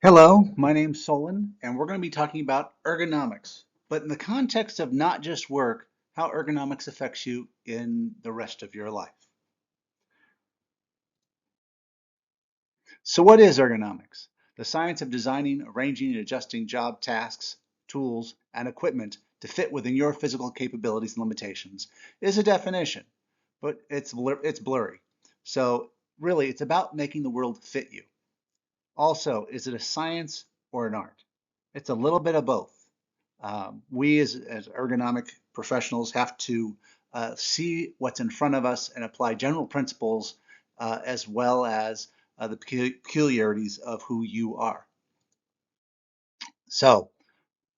Hello, my name's Solon, and we're going to be talking about ergonomics, but in the context of not just work, how ergonomics affects you in the rest of your life. So what is ergonomics? The science of designing, arranging, and adjusting job tasks, tools, and equipment to fit within your physical capabilities and limitations is a definition, but it's blurry. So really, it's about making the world fit you. Also, is it a science or an art? It's a little bit of both. We as ergonomic professionals have to see what's in front of us and apply general principles as well as the peculiarities of who you are. So,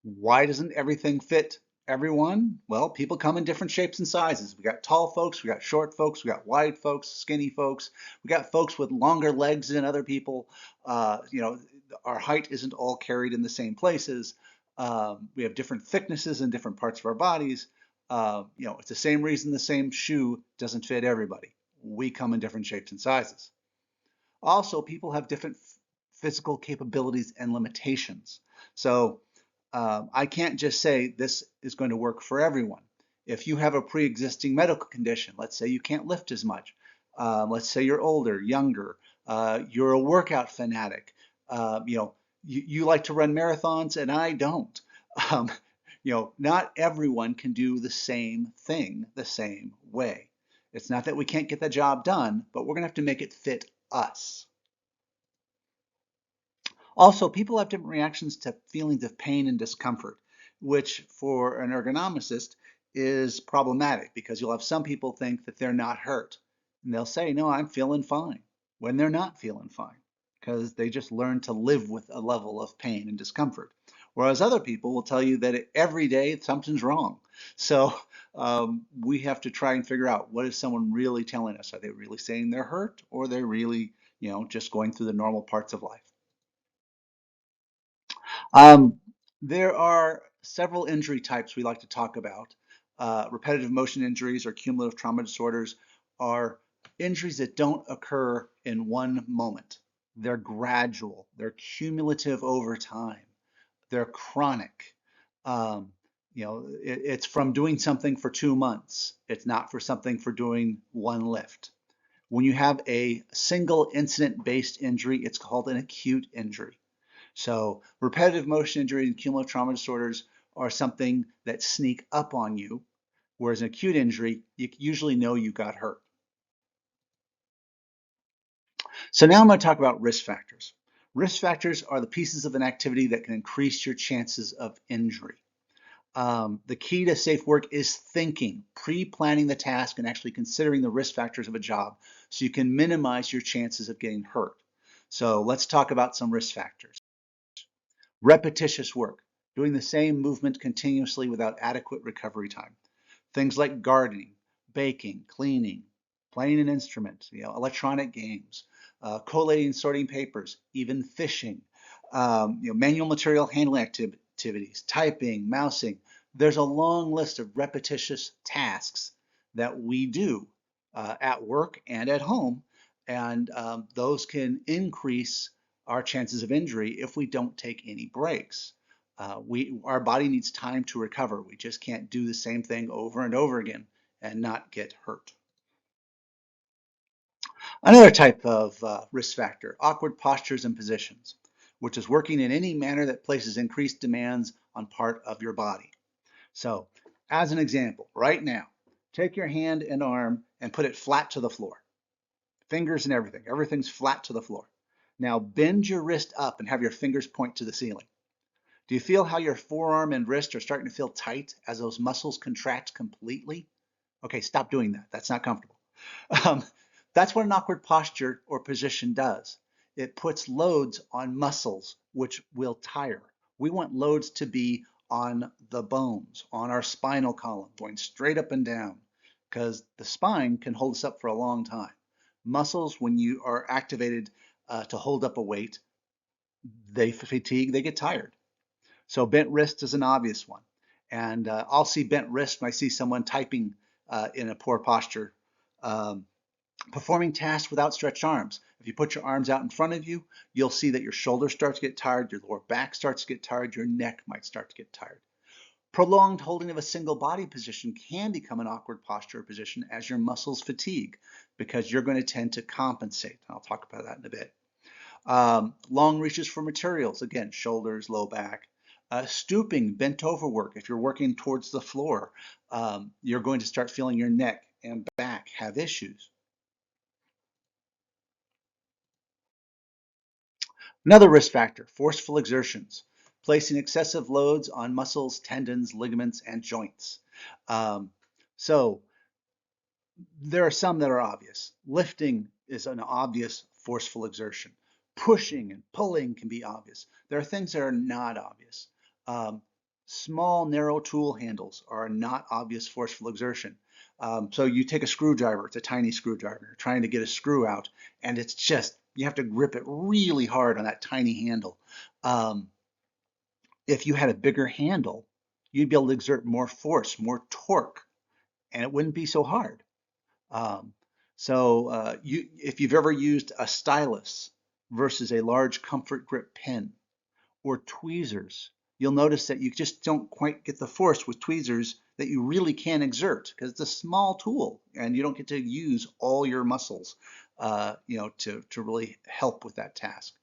why doesn't everything fit everyone? Well, people come in different shapes and sizes. We got tall folks, we got short folks, we got wide folks, skinny folks. We got folks with longer legs than other people. Our height isn't all carried in the same places. We have different thicknesses in different parts of our bodies. It's the same reason the same shoe doesn't fit everybody. We come in different shapes and sizes. Also, people have different physical capabilities and limitations. So I can't just say this is going to work for everyone. If you have a pre-existing medical condition, let's say you can't lift as much, let's say you're older, younger, you're a workout fanatic, you like to run marathons and I don't. Um, not everyone can do the same thing the same way. It's not that we can't get the job done, but we're going to have to make it fit us. Also, people have different reactions to feelings of pain and discomfort, which for an ergonomicist is problematic because you'll have some people think that they're not hurt. And they'll say, no, I'm feeling fine, when they're not feeling fine because they just learn to live with a level of pain and discomfort. Whereas other people will tell you that every day something's wrong. So we have to try and figure out, what is someone really telling us? Are they really saying they're hurt, or are they really, just going through the normal parts of life? Um, there are several injury types we like to talk about. Repetitive motion injuries or cumulative trauma disorders are injuries that don't occur in one moment. They're gradual, they're cumulative over time, they're chronic. It's from doing something for 2 months. It's not for something for doing one lift. When you have a single incident-based injury, it's called an acute injury. So repetitive motion injury and cumulative trauma disorders are something that sneak up on you, whereas an acute injury, you usually know you got hurt. So now I'm going to talk about risk factors. Risk factors are the pieces of an activity that can increase your chances of injury. The key to safe work is thinking, pre-planning the task, and actually considering the risk factors of a job so you can minimize your chances of getting hurt. So let's talk about some risk factors. Repetitious work, doing the same movement continuously without adequate recovery time. Things like gardening, baking, cleaning, playing an instrument, electronic games, collating and sorting papers, even fishing, manual material handling activities, typing, mousing. There's a long list of repetitious tasks that we do at work and at home, and those can increase our chances of injury if we don't take any breaks. Our body needs time to recover. We just can't do the same thing over and over again and not get hurt. Another type of risk factor, awkward postures and positions, which is working in any manner that places increased demands on part of your body. So, as an example, right now, take your hand and arm and put it flat to the floor. Fingers and everything. Everything's flat to the floor. Now bend your wrist up and have your fingers point to the ceiling. Do you feel how your forearm and wrist are starting to feel tight as those muscles contract completely? Okay, stop doing that. That's not comfortable. Um, that's what an awkward posture or position does. It puts loads on muscles, which will tire. We want loads to be on the bones, on our spinal column, going straight up and down, because the spine can hold us up for a long time. Muscles, when you are activated to hold up a weight, they fatigue, they get tired. So bent wrist is an obvious one. And I'll see bent wrist when I see someone typing in a poor posture. Um, Performing tasks without stretched arms. If you put your arms out in front of you, you'll see that your shoulders start to get tired, your lower back starts to get tired, your neck might start to get tired. Prolonged holding of a single body position can become an awkward posture or position as your muscles fatigue because you're going to tend to compensate. I'll talk about that in a bit. Long reaches for materials, again, shoulders, low back. Stooping, bent over work. If you're working towards the floor, you're going to start feeling your neck and back have issues. Another risk factor, forceful exertions, placing excessive loads on muscles, tendons, ligaments, and joints. Um, so there are some that are obvious. Lifting is an obvious forceful exertion. Pushing and pulling can be obvious. There are things that are not obvious. Um, Small, narrow tool handles are not obvious forceful exertion. So you take a screwdriver, it's a tiny screwdriver, you're trying to get a screw out, and it's just, you have to grip it really hard on that tiny handle. Um, if you had a bigger handle, you'd be able to exert more force, more torque, and it wouldn't be so hard. Um, if you've ever used a stylus versus a large comfort grip pen or tweezers, you'll notice that you just don't quite get the force with tweezers that you really can exert because it's a small tool and you don't get to use all your muscles, to really help with that task.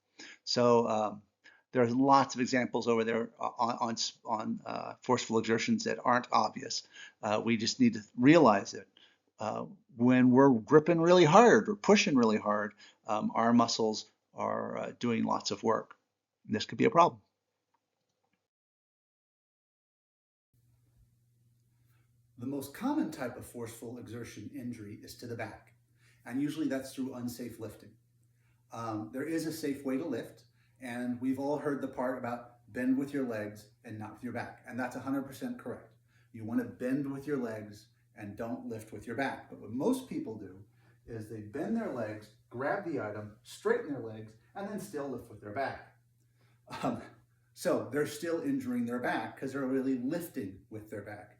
So there's lots of examples over there on forceful exertions that aren't obvious. We just need to realize it. Uh, when we're gripping really hard or pushing really hard, our muscles are doing lots of work. This could be a problem. The most common type of forceful exertion injury is to the back, and usually that's through unsafe lifting. There is a safe way to lift, and we've all heard the part about bend with your legs and not with your back, and that's 100% correct. You want to bend with your legs and don't lift with your back. But what most people do is they bend their legs, grab the item, straighten their legs, and then still lift with their back. Um, so they're still injuring their back because they're really lifting with their back.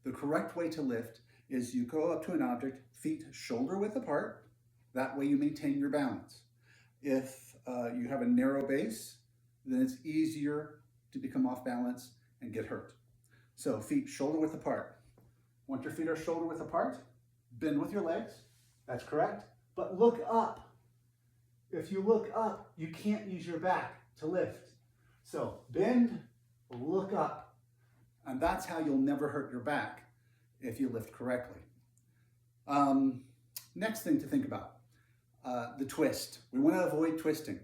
The correct way to lift is you go up to an object, feet shoulder width apart. That way you maintain your balance. If you have a narrow base, then it's easier to become off balance and get hurt. So feet shoulder width apart. Once your feet are shoulder width apart, bend with your legs. That's correct. But look up. If you look up, you can't use your back to lift. So bend, look up. And that's how you'll never hurt your back if you lift correctly. Next thing to think about, the twist. We want to avoid twisting,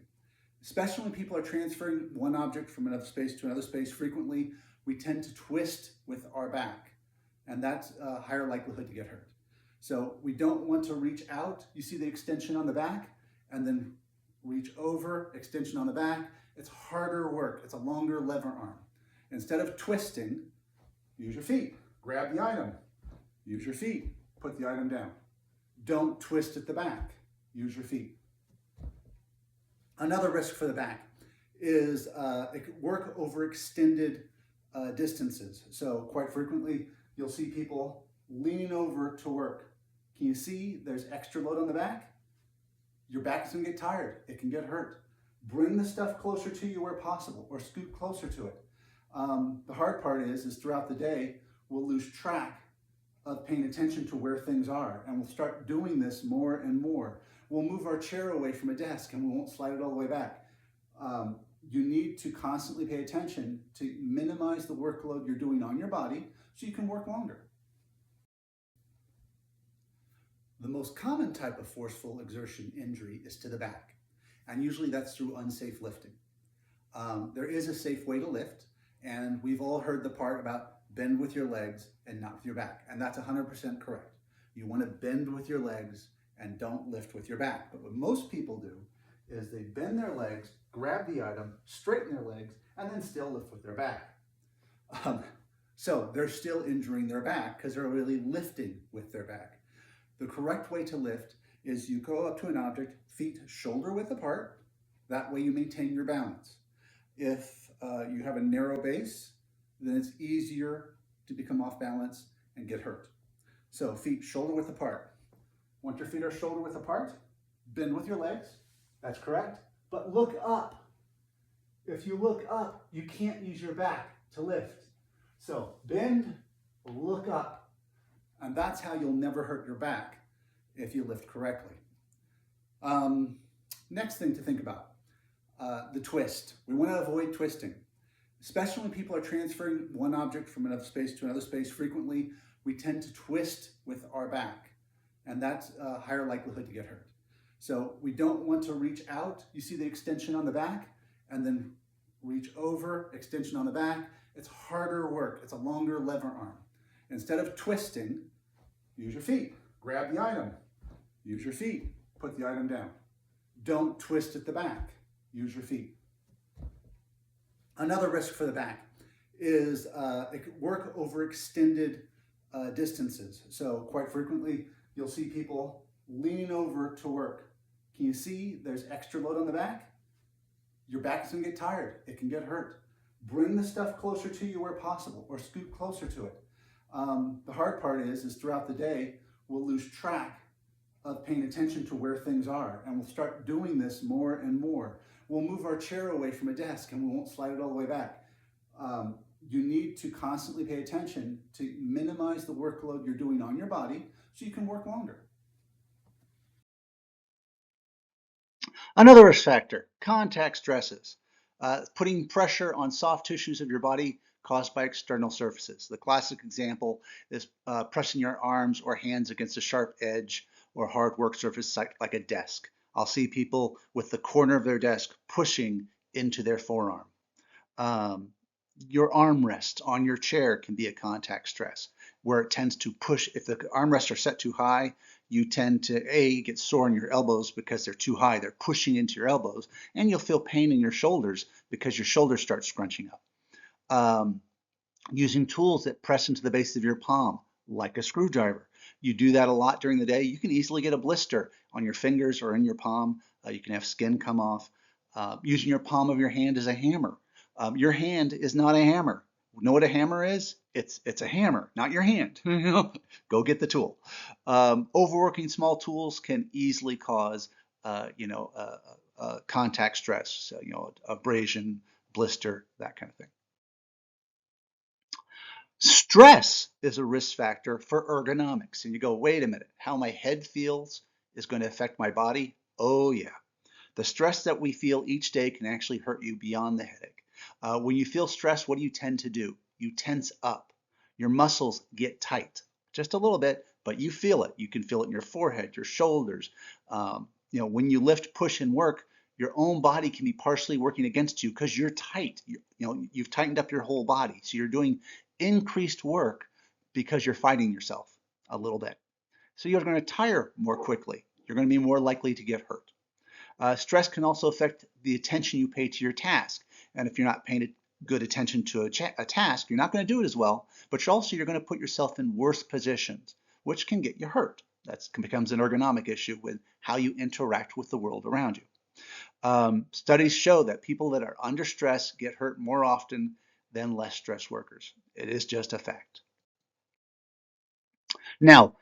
especially when people are transferring one object from another space to another space frequently. We tend to twist with our back, and that's a higher likelihood to get hurt. So we don't want to reach out. You see the extension on the back, and then reach over, extension on the back. It's harder work. It's a longer lever arm. Instead of twisting, use your feet. Grab the item. Use your feet. Put the item down. Don't twist at the back. Use your feet. Another risk for the back is work over extended distances. So quite frequently, you'll see people leaning over to work. Can you see there's extra load on the back? Your back's gonna get tired. It can get hurt. Bring the stuff closer to you where possible, or scoot closer to it. The hard part is throughout the day, we'll lose track of paying attention to where things are, and we'll start doing this more and more. We'll move our chair away from a desk and we won't slide it all the way back. You need to constantly pay attention to minimize the workload you're doing on your body so you can work longer. The most common type of forceful exertion injury is to the back, and usually that's through unsafe lifting. There is a safe way to lift, and we've all heard the part about bend with your legs and not with your back, and that's 100% correct. You want to bend with your legs and don't lift with your back. But what most people do is they bend their legs, grab the item, straighten their legs, and then still lift with their back. So they're still injuring their back because they're really lifting with their back. The correct way to lift is you go up to an object, feet shoulder width apart. That way you maintain your balance. If you have a narrow base, then it's easier to become off balance and get hurt. So feet shoulder width apart. Once your feet are shoulder width apart, bend with your legs. That's correct. But look up. If you look up, you can't use your back to lift. So bend, look up. And that's how you'll never hurt your back if you lift correctly. Next thing to think about, the twist. We want to avoid twisting, especially when people are transferring one object from another space to another space frequently. We tend to twist with our back, and that's a higher likelihood to get hurt. So we don't want to reach out. You see the extension on the back, and then reach over, extension on the back. It's harder work. It's a longer lever arm. Instead of twisting, use your feet. Grab the item. Use your feet. Put the item down. Don't twist at the back. Use your feet. Another risk for the back is work over extended distances. So quite frequently, you'll see people leaning over to work. Can you see there's extra load on the back? Your back is going to get tired. It can get hurt. Bring the stuff closer to you where possible, or scoot closer to it. The hard part is throughout the day, we'll lose track of paying attention to where things are, and we'll start doing this more and more. We'll move our chair away from a desk and we won't slide it all the way back. You need to constantly pay attention to minimize the workload you're doing on your body so you can work longer. Another risk factor, contact stresses. Putting pressure on soft tissues of your body caused by external surfaces. The classic example is pressing your arms or hands against a sharp edge or hard work surface like a desk. I'll see people with the corner of their desk pushing into their forearm. Your armrest on your chair can be a contact stress where it tends to push. If the armrests are set too high, you tend to get sore in your elbows because they're too high. They're pushing into your elbows, and you'll feel pain in your shoulders because your shoulders start scrunching up. Using tools that press into the base of your palm, like a screwdriver. You do that a lot during the day. You can easily get a blister on your fingers or in your palm. You can have skin come off. Using your palm of your hand as a hammer. Your hand is not a hammer. Know what a hammer is? It's a hammer, not your hand. Go get the tool. Overworking small tools can easily cause, contact stress. Abrasion, blister, that kind of thing. Stress is a risk factor for ergonomics. And you go, wait a minute, how my head feels is going to affect my body? Oh yeah. The stress that we feel each day can actually hurt you beyond the headache. When you feel stress, what do you tend to do? You tense up. Your muscles get tight, just a little bit, but you feel it. You can feel it in your forehead, your shoulders. When you lift, push, and work, your own body can be partially working against you because you're tight. You've tightened up your whole body. So you're doing increased work because you're fighting yourself a little bit. So you're going to tire more quickly. You're going to be more likely to get hurt. Stress can also affect the attention you pay to your task. And if you're not paying good attention to a task, you're not going to do it as well, but you're going to put yourself in worse positions, which can get you hurt. That becomes an ergonomic issue with how you interact with the world around you. Studies show that people that are under stress get hurt more often than less stressed workers. It is just a fact. Now,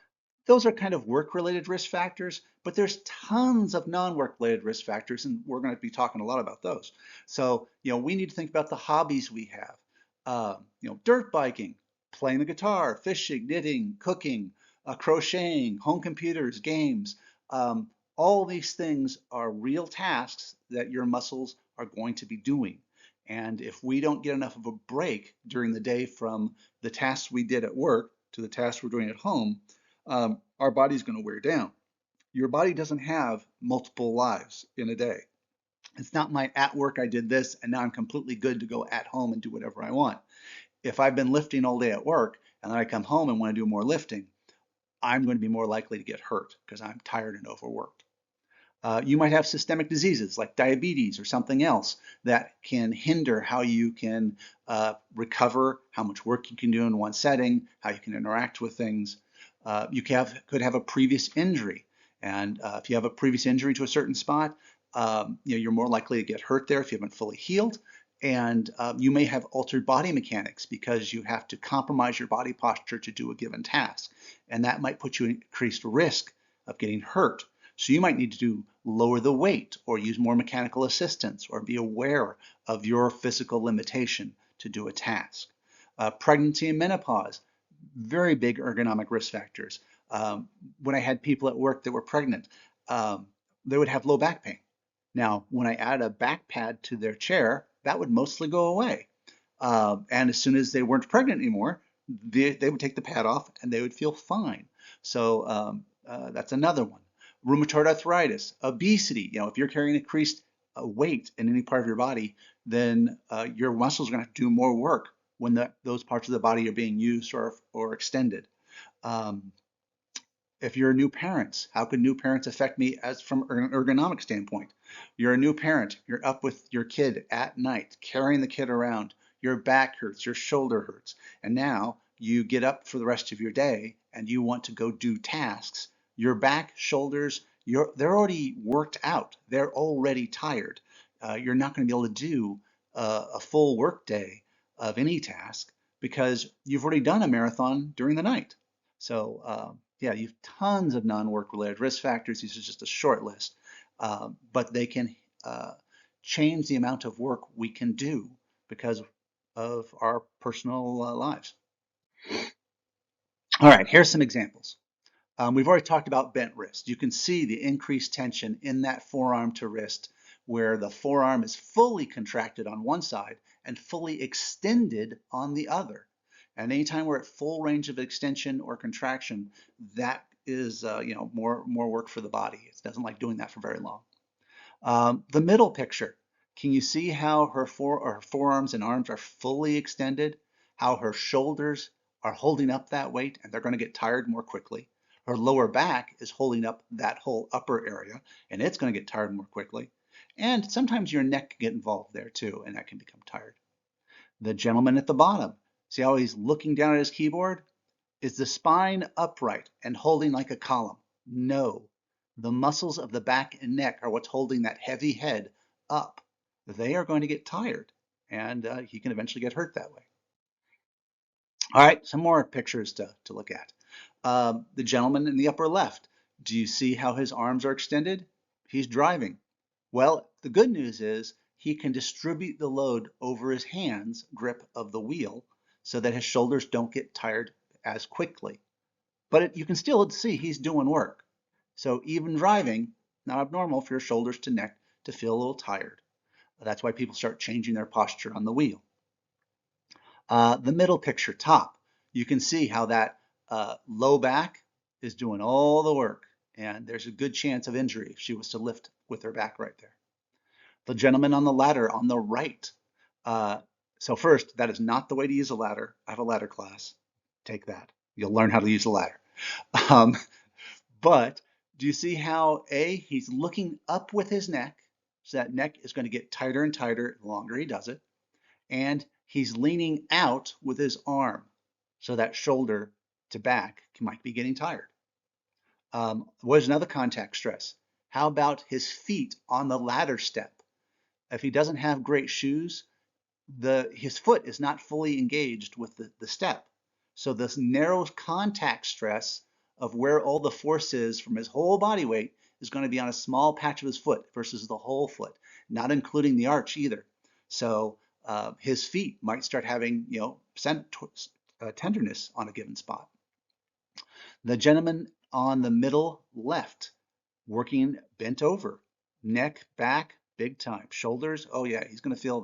those are kind of work-related risk factors, but there's tons of non-work-related risk factors, and we're going to be talking a lot about those. So, we need to think about the hobbies we have. Dirt biking, playing the guitar, fishing, knitting, cooking, crocheting, home computers, games. All these things are real tasks that your muscles are going to be doing. And if we don't get enough of a break during the day from the tasks we did at work to the tasks we're doing at home, our body's going to wear down. Your body doesn't have multiple lives in a day. It's not my at work I did this and now I'm completely good to go at home and do whatever I want. If I've been lifting all day at work and then I come home and want to do more lifting, I'm going to be more likely to get hurt because I'm tired and overworked. You might have systemic diseases like diabetes or something else that can hinder how you can recover, how much work you can do in one setting, how you can interact with things. You could have a previous injury, and if you have a previous injury to a certain spot, you're more likely to get hurt there if you haven't fully healed. And you may have altered body mechanics because you have to compromise your body posture to do a given task, and that might put you in increased risk of getting hurt. So you might need to lower the weight or use more mechanical assistance or be aware of your physical limitation to do a task. Pregnancy and menopause, very big ergonomic risk factors. When I had people at work that were pregnant, um, they would have low back pain. Now, when I add a back pad to their chair, that would mostly go away. And as soon as they weren't pregnant anymore, they would take the pad off and they would feel fine. So that's another one. Rheumatoid arthritis, obesity. If you're carrying increased weight in any part of your body, then your muscles are going to have to do more work when those parts of the body are being used or extended. Um, if you're a new parent, how could new parents affect me as from an ergonomic standpoint? You're a new parent, you're up with your kid at night, carrying the kid around, your back hurts, your shoulder hurts, and now you get up for the rest of your day and you want to go do tasks. Your back, shoulders, they're already worked out. They're already tired. You're not going to be able to do a full work day of any task because you've already done a marathon during the night. So yeah, you've tons of non-work related risk factors. These are just a short list, but they can change the amount of work we can do because of our personal lives. All right, here's some examples. We've already talked about bent wrist. You can see the increased tension in that forearm to wrist where the forearm is fully contracted on one side and fully extended on the other. And anytime we're at full range of extension or contraction, that is more work for the body. It doesn't like doing that for very long. The middle picture, can you see how her forearms and arms are fully extended? How her shoulders are holding up that weight and they're going to get tired more quickly. Her lower back is holding up that whole upper area and it's going to get tired more quickly. And sometimes your neck can get involved there too, and that can become tired. The gentleman at the bottom, see how he's looking down at his keyboard? Is the spine upright and holding like a column? No. The muscles of the back and neck are what's holding that heavy head up. They are going to get tired, and he can eventually get hurt that way. All right, some more pictures to look at. The gentleman in the upper left, do you see how his arms are extended? He's driving. Well, the good news is he can distribute the load over his hands grip of the wheel so that his shoulders don't get tired as quickly. But you can still see he's doing work. So even driving, not abnormal for your shoulders to neck to feel a little tired. That's why people start changing their posture on the wheel. The middle picture, top, you can see how that low back is doing all the work, and there's a good chance of injury if she was to lift with her back right there. The gentleman on the ladder on the right. Uh, so first, that is not the way to use a ladder. I have a ladder class. Take that. You'll learn how to use a ladder. Um, but do you see how he's looking up with his neck, so that neck is going to get tighter and tighter the longer he does it, and he's leaning out with his arm, so that shoulder to back might be getting tired. What is another contact stress? How about his feet on the ladder step? If he doesn't have great shoes, his foot is not fully engaged with the step. So this narrow contact stress of where all the force is from his whole body weight is going to be on a small patch of his foot versus the whole foot, not including the arch either. So his feet might start having, tenderness on a given spot. The gentleman on the middle left, working bent over, neck, back, big time. Shoulders, oh yeah, he's going to feel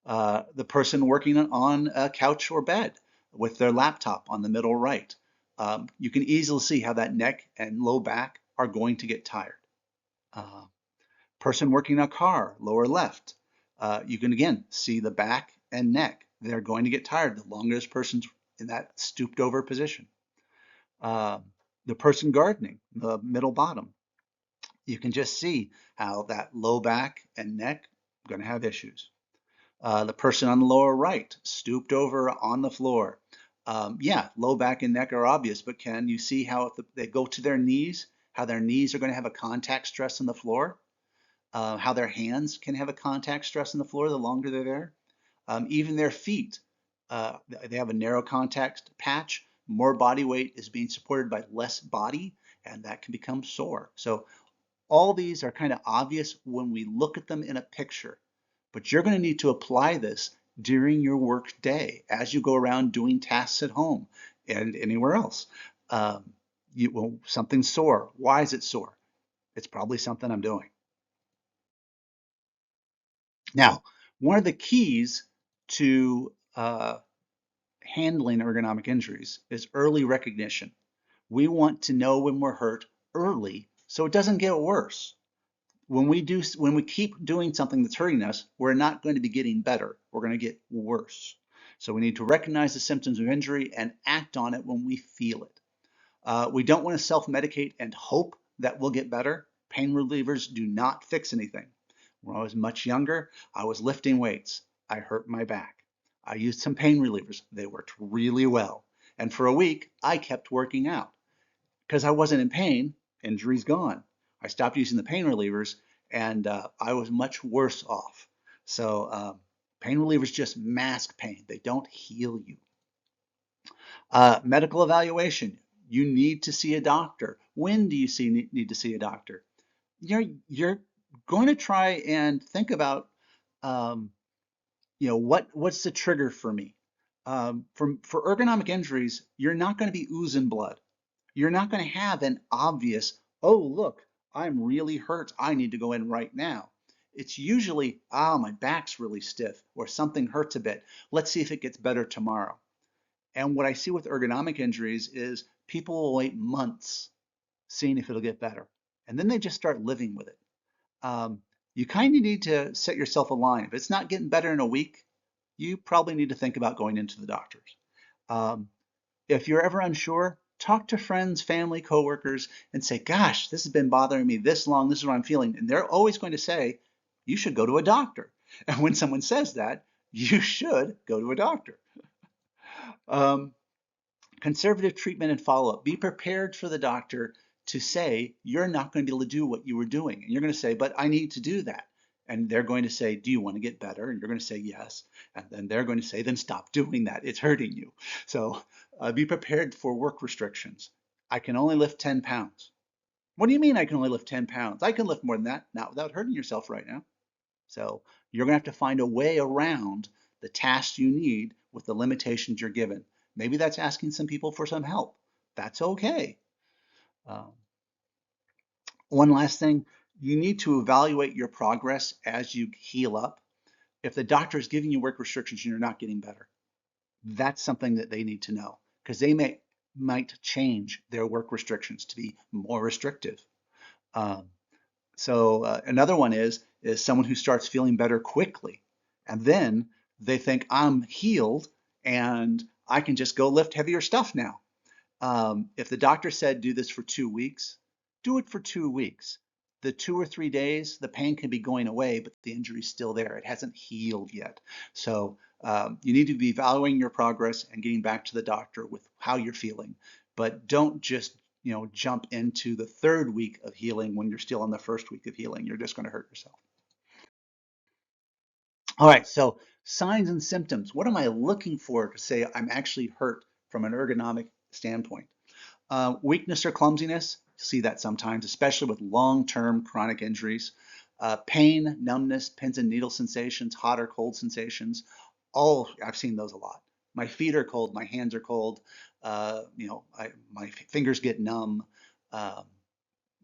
that. The person working on a couch or bed with their laptop on the middle right. You can easily see how that neck and low back are going to get tired. Uh, Person working a car, lower left. You can again see the back and neck. They're going to get tired the longer this person's in that stooped over position. Uh, the person gardening, the middle bottom. You can just see how that low back and neck are going to have issues. The person on the lower right, stooped over on the floor. Yeah, low back and neck are obvious, but can you see how if they go to their knees, how their knees are going to have a contact stress on the floor? How their hands can have a contact stress on the floor the longer they're there? Even their feet, they have a narrow contact patch. More body weight is being supported by less body, and that can become sore. So all these are kind of obvious when we look at them in a picture, but you're going to need to apply this during your work day as you go around doing tasks at home and anywhere else. Um, well, something's sore. Why is it sore? It's probably something I'm doing. Now, one of the keys to handling ergonomic injuries is early recognition. We want to know when we're hurt early so it doesn't get worse. When we keep doing something that's hurting us, we're not going to be getting better. We're going to get worse. So we need to recognize the symptoms of injury and act on it when we feel it. We don't want to self-medicate and hope that we'll get better. Pain relievers do not fix anything. When I was much younger, I was lifting weights. I hurt my back. I used some pain relievers. They worked really well. And for a week, I kept working out because I wasn't in pain. Injury's gone. I stopped using the pain relievers and I was much worse off. So pain relievers just mask pain. They don't heal you. Medical evaluation. You need to see a doctor. When do you need to see a doctor? You're going to try and think about, um, what's the trigger for me? For ergonomic injuries, you're not going to be oozing blood. You're not going to have an obvious, oh, look, I'm really hurt. I need to go in right now. It's usually, my back's really stiff or something hurts a bit. Let's see if it gets better tomorrow. And what I see with ergonomic injuries is people will wait months seeing if it'll get better. And then they just start living with it. Um, you kind of need to set yourself a line. If it's not getting better in a week, you probably need to think about going into the doctors. Um, if you're ever unsure, talk to friends, family, coworkers, and say, gosh, this has been bothering me this long. This is what I'm feeling. And they're always going to say, you should go to a doctor. And when someone says that, you should go to a doctor. Um, Conservative treatment and follow-up. Be prepared for the doctor to say, you're not going to be able to do what you were doing. And you're going to say, but I need to do that. And they're going to say, do you want to get better? And you're going to say yes. And then they're going to say, then stop doing that. It's hurting you. So be prepared for work restrictions. I can only lift 10 pounds. What do you mean I can only lift 10 pounds? I can lift more than that, not without hurting yourself right now. So you're going to have to find a way around the tasks you need with the limitations you're given. Maybe that's asking some people for some help. That's okay. Um, One last thing, you need to evaluate your progress as you heal up. If the doctor is giving you work restrictions and you're not getting better, that's something that they need to know because they might change their work restrictions to be more restrictive. Um, So another one is someone who starts feeling better quickly, and then they think I'm healed and I can just go lift heavier stuff now. If the doctor said do this for 2 weeks, do it for 2 weeks. The 2 or 3 days, the pain can be going away, but the injury's still there. It hasn't healed yet. So you need to be evaluating your progress and getting back to the doctor with how you're feeling. But don't just jump into the third week of healing when you're still on the first week of healing. You're just going to hurt yourself. All right, so signs and symptoms. What am I looking for to say I'm actually hurt from an ergonomic standpoint? Weakness or clumsiness, you see that sometimes, especially with long-term chronic injuries. Pain, numbness, pins and needle sensations, hot or cold sensations. I've seen those a lot. My feet are cold, my hands are cold. My fingers get numb. Um,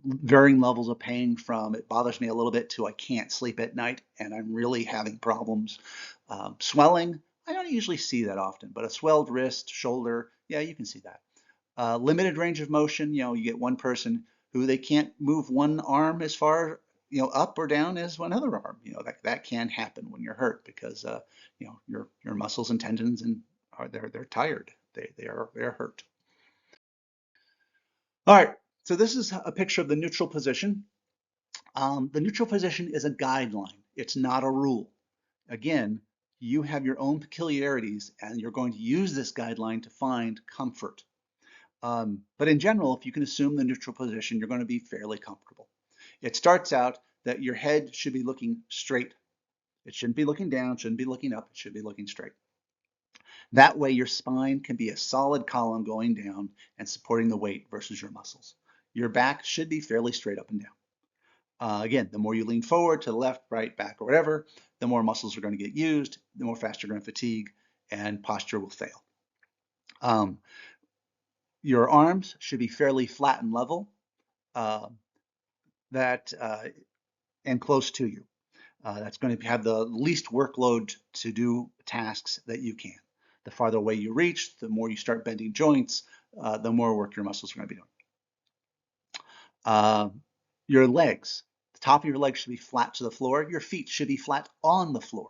Varying levels of pain from it bothers me a little bit to I can't sleep at night and I'm really having problems. Swelling, I don't usually see that often, but a swelled wrist, shoulder, yeah, you can see that. Limited range of motion, you get one person who they can't move one arm as far, up or down as one other arm. That can happen when you're hurt because your muscles and tendons and they're tired. They're hurt. All right, so this is a picture of the neutral position. The neutral position is a guideline. It's not a rule. Again, you have your own peculiarities and you're going to use this guideline to find comfort. But in general, if you can assume the neutral position, you're going to be fairly comfortable. It starts out that your head should be looking straight. It shouldn't be looking down, shouldn't be looking up, it should be looking straight. That way your spine can be a solid column going down and supporting the weight versus your muscles. Your back should be fairly straight up and down. Again, the more you lean forward to the left, right, back, or whatever, the more muscles are going to get used, the more fast you're going to fatigue, and posture will fail. Um, your arms should be fairly flat and level uh, that and close to you. That's going to have the least workload to do tasks that you can. The farther away you reach, the more you start bending joints, the more work your muscles are going to be doing. Uh, your legs, the top of your legs should be flat to the floor. Your feet should be flat on the floor.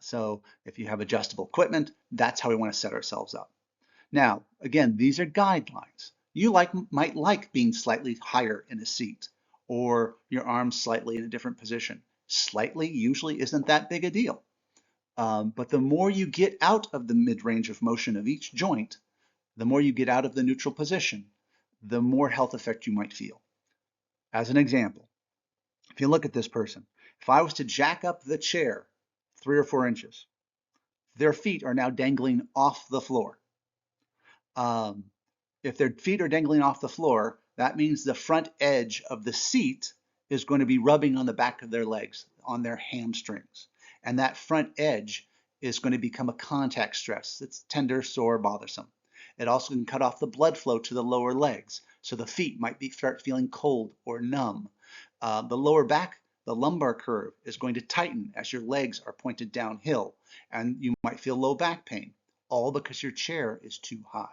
So if you have adjustable equipment, that's how we want to set ourselves up. Now, again, these are guidelines. You might like being slightly higher in a seat or your arms slightly in a different position. Slightly usually isn't that big a deal. But the more you get out of the mid-range of motion of each joint, the more you get out of the neutral position, the more health effect you might feel. As an example, if you look at this person, if I was to jack up the chair 3 or 4 inches, their feet are now dangling off the floor. Um, if their feet are dangling off the floor, that means the front edge of the seat is going to be rubbing on the back of their legs, on their hamstrings. And that front edge is going to become a contact stress. It's tender, sore, bothersome. It also can cut off the blood flow to the lower legs. So the feet might start feeling cold or numb. The lower back, the lumbar curve is going to tighten as your legs are pointed downhill. And you might feel low back pain, all because your chair is too high.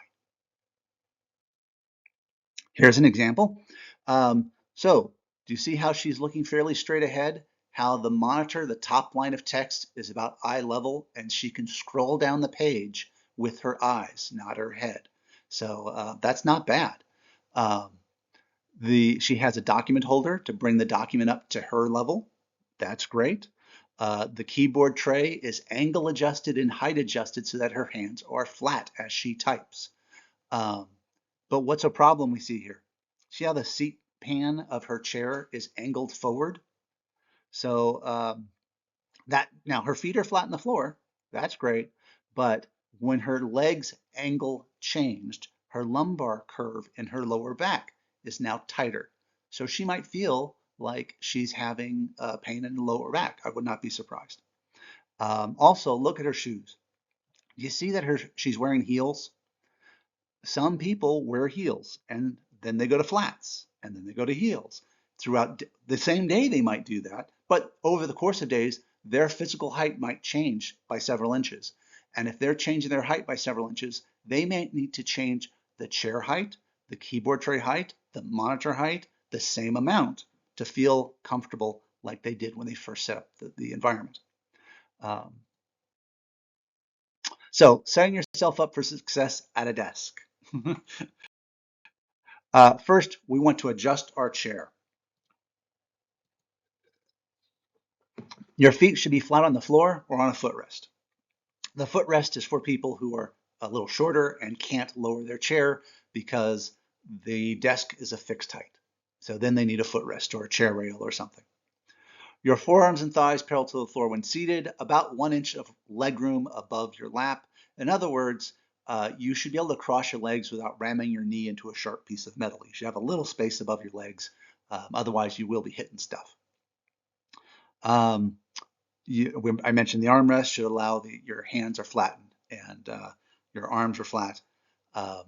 Here's an example. So do you see how she's looking fairly straight ahead? How the monitor, the top line of text is about eye level and she can scroll down the page with her eyes, not her head. So that's not bad. Um, she has a document holder to bring the document up to her level. That's great. The keyboard tray is angle adjusted and height adjusted so that her hands are flat as she types. Um, but what's a problem we see here? See how the seat pan of her chair is angled forward? So that now her feet are flat on the floor. That's great. But when her legs angle changed, her lumbar curve in her lower back is now tighter. So she might feel like she's having pain in the lower back. I would not be surprised. Also, look at her shoes. You see that she's wearing heels? Some people wear heels and then they go to flats and then they go to heels. Throughout the same day, they might do that, but over the course of days, their physical height might change by several inches. And if they're changing their height by several inches, they may need to change the chair height, the keyboard tray height, the monitor height, the same amount to feel comfortable like they did when they first set up the environment. Um, so setting yourself up for success at a desk. First, we want to adjust our chair. Your feet should be flat on the floor or on a footrest. The footrest is for people who are a little shorter and can't lower their chair because the desk is a fixed height. So then they need a footrest or a chair rail or something. Your forearms and thighs parallel to the floor when seated, about 1 inch of leg room above your lap. In other words, you should be able to cross your legs without ramming your knee into a sharp piece of metal. You should have a little space above your legs. Otherwise, you will be hitting stuff. Um, I mentioned the armrest should allow your hands are flattened and your arms are flat. Um,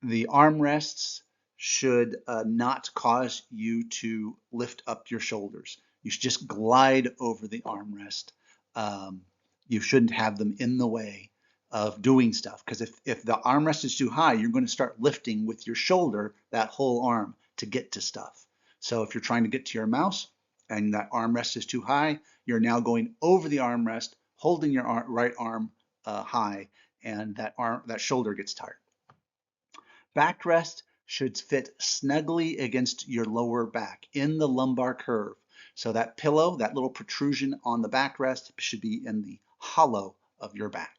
the armrests should not cause you to lift up your shoulders. You should just glide over the armrest. Um, you shouldn't have them in the way of doing stuff because if the armrest is too high, you're going to start lifting with your shoulder, that whole arm, to get to stuff. So if you're trying to get to your mouse and that armrest is too high, you're now going over the armrest, holding your right arm high, and that shoulder gets tired. Backrest should fit snugly against your lower back in the lumbar curve. So that pillow, that little protrusion on the backrest should be in the hollow of your back.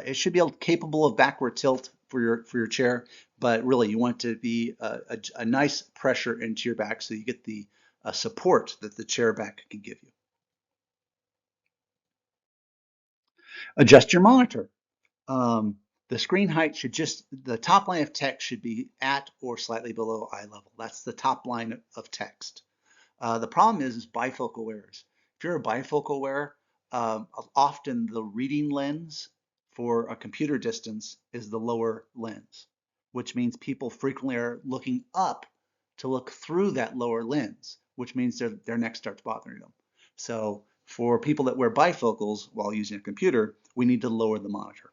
It should be capable of backward tilt for your chair, but really you want it to be a nice pressure into your back so you get the support that the chair back can give you. Adjust your monitor. The screen height should the top line of text should be at or slightly below eye level. That's the top line of text. The problem is bifocal wearers. If you're a bifocal wearer, often the reading lens for a computer distance is the lower lens, which means people frequently are looking up to look through that lower lens, which means their neck starts bothering them. So for people that wear bifocals while using a computer, we need to lower the monitor.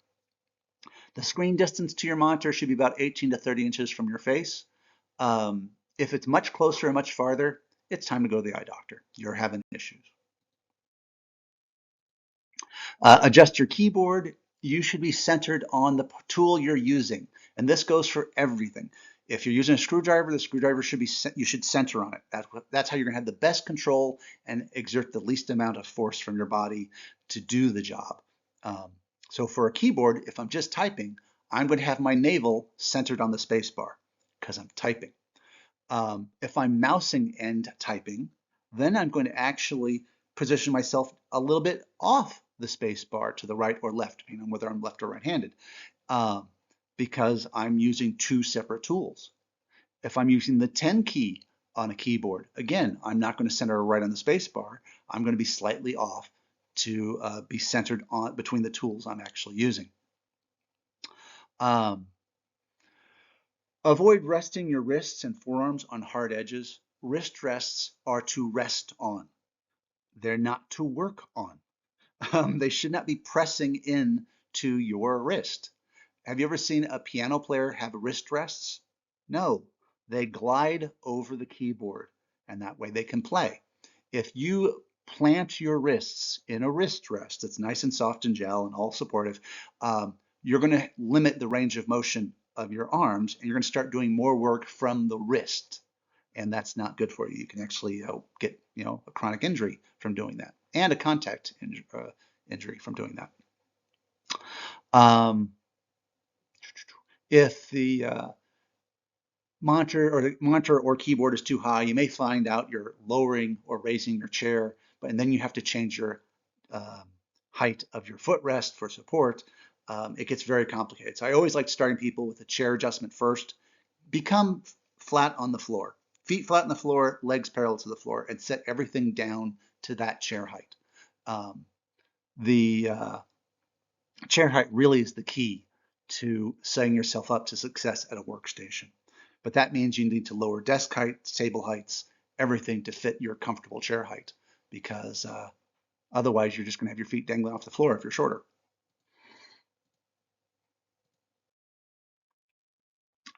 The screen distance to your monitor should be about 18 to 30 inches from your face. If it's much closer or much farther, it's time to go to the eye doctor. You're having issues. Adjust your keyboard. You should be centered on the tool you're using. And this goes for everything. If you're using a screwdriver, the screwdriver should be, you should center on it. That's how you're gonna have the best control and exert the least amount of force from your body to do the job. So for a keyboard, if I'm just typing, I'm going to have my navel centered on the space bar because I'm typing. If I'm mousing and typing, then I'm going to actually position myself a little bit off the space bar to the right or left, depending on whether I'm left or right-handed, because I'm using two separate tools. If I'm using the 10 key on a keyboard, again, I'm not going to center right on the space bar. I'm going to be slightly off to be centered on between the tools I'm actually using. Avoid resting your wrists and forearms on hard edges. Wrist rests are to rest on. They're not to work on. They should not be pressing in to your wrist. Have you ever seen a piano player have wrist rests? No, they glide over the keyboard and that way they can play. If you plant your wrists in a wrist rest that's nice and soft and gel and all supportive, you're going to limit the range of motion of your arms and you're going to start doing more work from the wrist. And that's not good for you. You can actually get a chronic injury from doing that and a contact injury from doing that. If the monitor or keyboard is too high, you may find out you're lowering or raising your chair, and then you have to change your height of your footrest for support. It gets very complicated. So I always like starting people with a chair adjustment first. Become flat on the floor. Feet flat on the floor, legs parallel to the floor, and set everything down to that chair height. The chair height really is the key to setting yourself up to success at a workstation. But that means you need to lower desk heights, table heights, everything to fit your comfortable chair height, because otherwise you're just going to have your feet dangling off the floor if you're shorter.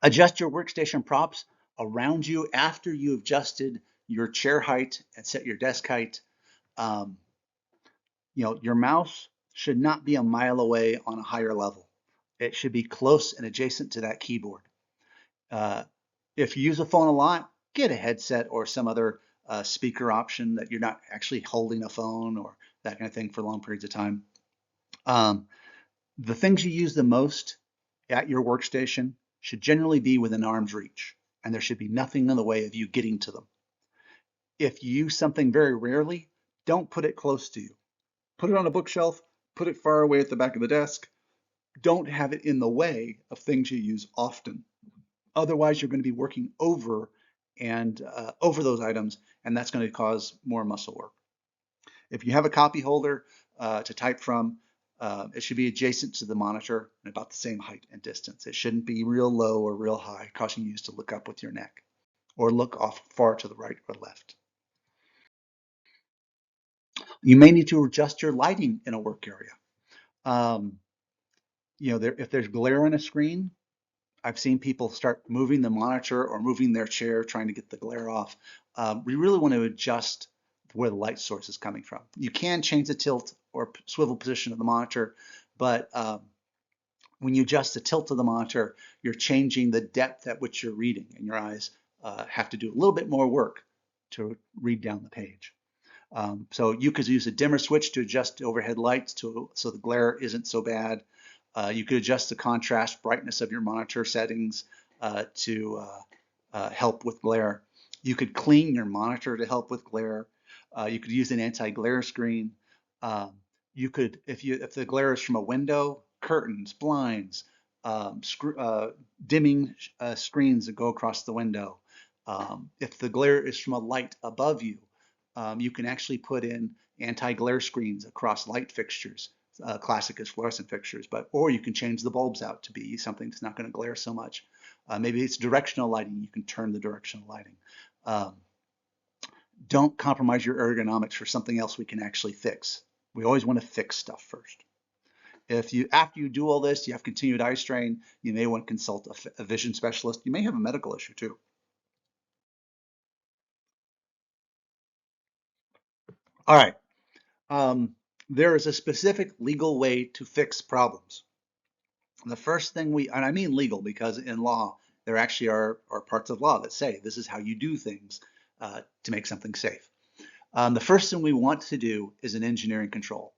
Adjust your workstation props around you after you've adjusted your chair height and set your desk height. Your mouse should not be a mile away on a higher level. It should be close and adjacent to that keyboard. If you use a phone a lot, get a headset or some other speaker option that you're not actually holding a phone or that kind of thing for long periods of time. The things you use the most at your workstation should generally be within arm's reach, and there should be nothing in the way of you getting to them. If you use something very rarely, don't put it close to you. Put it on a bookshelf, put it far away at the back of the desk. Don't have it in the way of things you use often. Otherwise, you're going to be working over those items, and that's going to cause more muscle work. If you have a copy holder to type from, it should be adjacent to the monitor and about the same height and distance. It shouldn't be real low or real high, causing you to look up with your neck or look off far to the right or left. You may need to adjust your lighting in a work area. If there's glare on a screen, I've seen people start moving the monitor or moving their chair trying to get the glare off. We really want to adjust where the light source is coming from. You can change the tilt or swivel position of the monitor, but when you adjust the tilt of the monitor, you're changing the depth at which you're reading, and your eyes have to do a little bit more work to read down the page. So you could use a dimmer switch to adjust overhead lights so the glare isn't so bad. You could adjust the contrast brightness of your monitor settings to help with glare. You could clean your monitor to help with glare. You could use an anti-glare screen. You could, if the glare is from a window, curtains, blinds, dimming screens that go across the window. If the glare is from a light above you, you can actually put in anti-glare screens across light fixtures. Classic is fluorescent fixtures, but or you can change the bulbs out to be something that's not going to glare so much. Maybe it's directional lighting. You can turn the directional lighting. Um, don't compromise your ergonomics for something else we can actually fix. We always want to fix stuff first. If you, after you do all this, you have continued eye strain, you may want to consult a vision specialist. You may have a medical issue too. All right. Um, there is a specific legal way to fix problems. The first thing and I mean legal because in law, there actually are parts of law that say this is how you do things to make something safe. The first thing we want to do is an engineering control.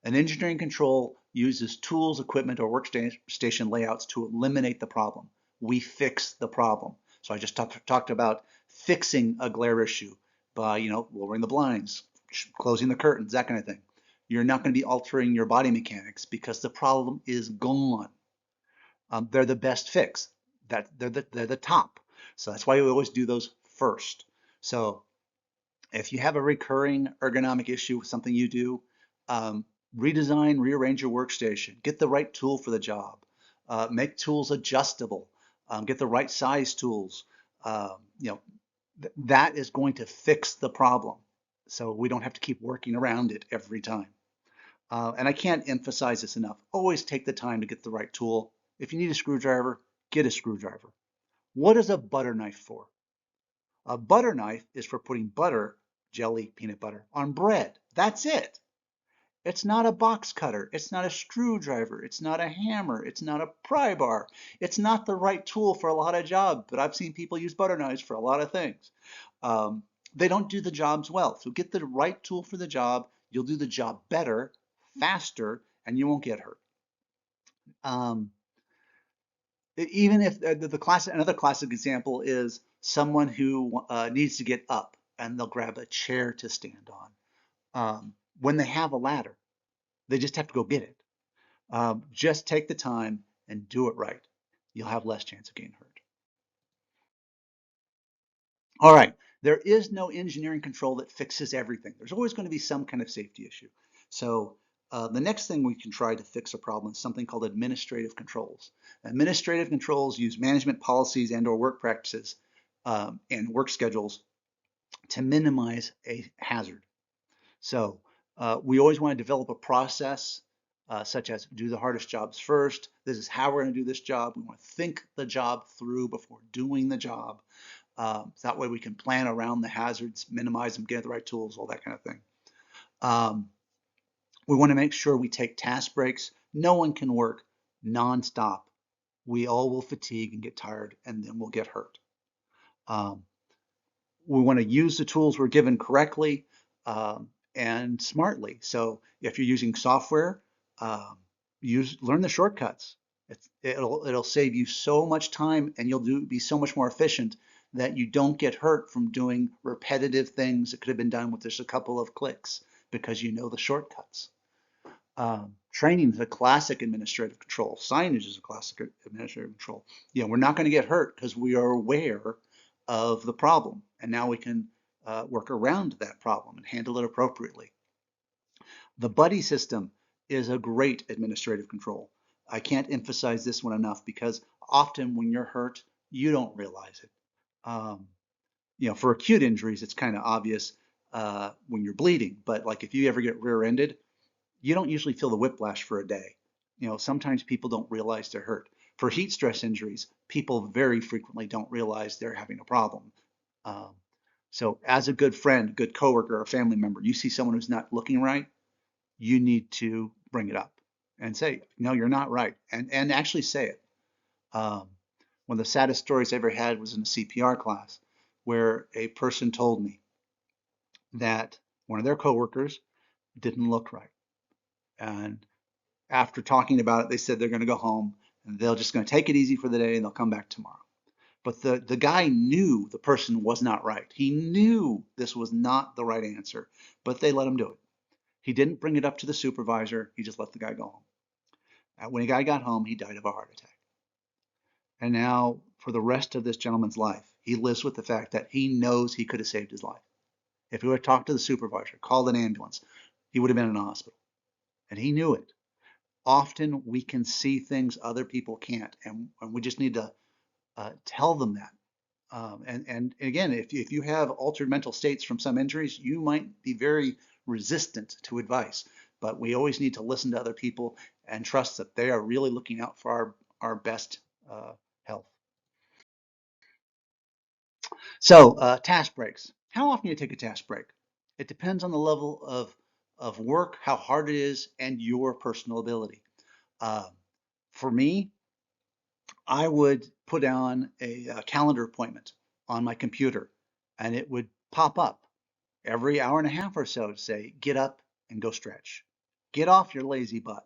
An engineering control uses tools, equipment, or workstation layouts to eliminate the problem. We fix the problem. So I just talked about fixing a glare issue by, lowering the blinds, closing the curtains, that kind of thing. You're not going to be altering your body mechanics because the problem is gone. They're the best fix. They're the top. So that's why we always do those first. So if you have a recurring ergonomic issue with something you do, um, redesign, rearrange your workstation, get the right tool for the job, make tools adjustable, get the right size tools. That is going to fix the problem. So we don't have to keep working around it every time. And I can't emphasize this enough. Always take the time to get the right tool. If you need a screwdriver, get a screwdriver. What is a butter knife for? A butter knife is for putting butter, jelly, peanut butter, on bread. That's it. It's not a box cutter. It's not a screwdriver. It's not a hammer. It's not a pry bar. It's not the right tool for a lot of jobs, but I've seen people use butter knives for a lot of things. Um, they don't do the jobs well. So get the right tool for the job. You'll do the job better, faster, and you won't get hurt. Um, Even if another classic example is someone who needs to get up and they'll grab a chair to stand on. When they have a ladder, they just have to go get it. Just take the time and do it right. You'll have less chance of getting hurt. All right, there is no engineering control that fixes everything. There's always going to be some kind of safety issue. So the next thing we can try to fix a problem is something called administrative controls. Administrative controls use management policies and or work practices and work schedules to minimize a hazard. So we always want to develop a process such as do the hardest jobs first. This is how we're going to do this job. We want to think the job through before doing the job. So that way we can plan around the hazards, minimize them, get the right tools, all that kind of thing. Um, we want to make sure we take task breaks. No one can work nonstop. We all will fatigue and get tired, and then we'll get hurt. Um, we want to use the tools we're given correctly and smartly. So if you're using software, um, learn the shortcuts. It'll save you so much time, and you'll be so much more efficient that you don't get hurt from doing repetitive things that could have been done with just a couple of clicks because you know the shortcuts. Training is a classic administrative control. Signage is a classic administrative control. We're not going to get hurt because we are aware of the problem, and now we can work around that problem and handle it appropriately. The buddy system is a great administrative control. I can't emphasize this one enough because often when you're hurt, you don't realize it. Um, for acute injuries, it's kind of obvious when you're bleeding, but like if you ever get rear-ended, you don't usually feel the whiplash for a day. Sometimes people don't realize they're hurt. For heat stress injuries, people very frequently don't realize they're having a problem. Um, so as a good friend, good coworker, or family member, you see someone who's not looking right, you need to bring it up and say, no, you're not right. And actually say it. Um, one of the saddest stories I ever had was in a CPR class where a person told me that one of their coworkers didn't look right. And after talking about it, they said they're going to go home and they're just going to take it easy for the day and they'll come back tomorrow. But the guy knew the person was not right. He knew this was not the right answer, but they let him do it. He didn't bring it up to the supervisor. He just let the guy go home. When the guy got home, he died of a heart attack. And now, for the rest of this gentleman's life, he lives with the fact that he knows he could have saved his life. If he would have talked to the supervisor, called an ambulance, he would have been in a hospital. And he knew it. Often we can see things other people can't, and we just need to tell them that. And again, if you have altered mental states from some injuries, you might be very resistant to advice. But we always need to listen to other people and trust that they are really looking out for our best health. So, task breaks. How often do you take a task break? It depends on the level of work, how hard it is, and your personal ability. Uh, for me, I would put on a calendar appointment on my computer, and it would pop up every hour and a half or so to say, get up and go stretch. Get off your lazy butt,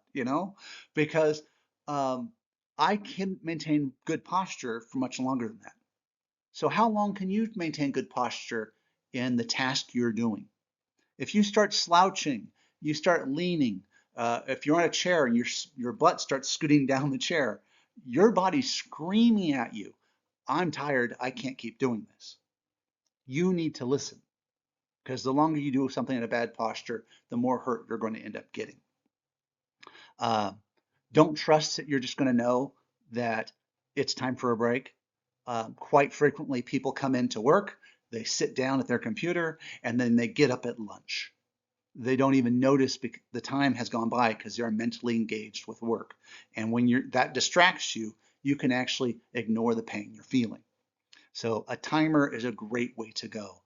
because um, I can maintain good posture for much longer than that. So how long can you maintain good posture in the task you're doing? If you start slouching, you start leaning, if you're on a chair and your butt starts scooting down the chair, your body's screaming at you, I'm tired, I can't keep doing this. You need to listen because the longer you do something in a bad posture, the more hurt you're going to end up getting. Uh, don't trust that you're just going to know that it's time for a break. Quite frequently, people come into work, they sit down at their computer, and then they get up at lunch. They don't even notice the time has gone by because they're mentally engaged with work. And when that distracts you, you can actually ignore the pain you're feeling. So a timer is a great way to go.